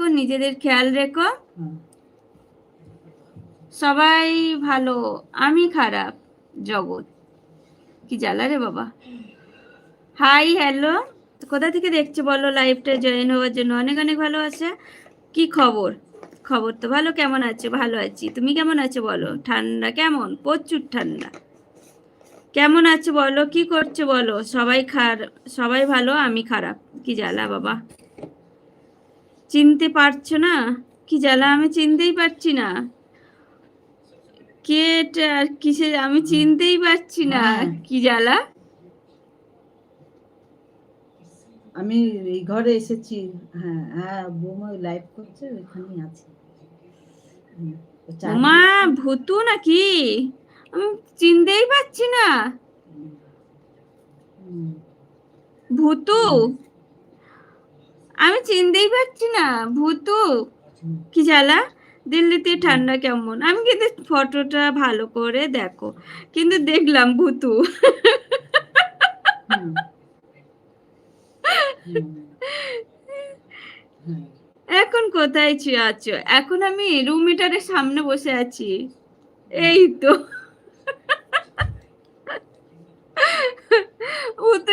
থেকো, নিজেদের খেয়াল রেখো। সবাই ভালো, আমি খারাপ। জগৎ কি জ্বালা রে বাবা। হাই হ্যালো, কোথা থেকে দেখছো বলো? লাইভটা জয়েন হওয়ার জন্য অনেক অনেক ভালোবাসা। কি খবর? খবর তো ভালো। কেমন আছো? ভালো আছি। তুমি কেমন আছো বলো? ঠান্ডা কেমন? প্রচুর ঠান্ডা। কেমন আছো বলো? কি করছো বলো? সবাই ভালো, আমি খারাপ। কি জ্বালা বাবা, চিনতে পারছো না? কি জ্বালা, আমি চিনতেই পারছি না কে এটা আর কিসে, আমি চিনতেই পারছি না। কি জ্বালা। আমি এই ঘরে এসেছি। হ্যাঁ হ্যাঁ, বৌমা লাইভ করছে, ওইখানেই আছে। মা ভূতু নাকি? আমি চিনতেই পারছি না। ভূতু, আমি চিনতেই পারছি না। ভূতু কি জ্বালা। দিল্লিতে ঠান্ডা কেমন? আমি কিন্তু ফটোটা ভালো করে দেখো, কিন্তু দেখলাম ভূতু। এখন কোথায় আছো? এখন আমি রুম মিটারের সামনে বসে আছি। এই তো ও তো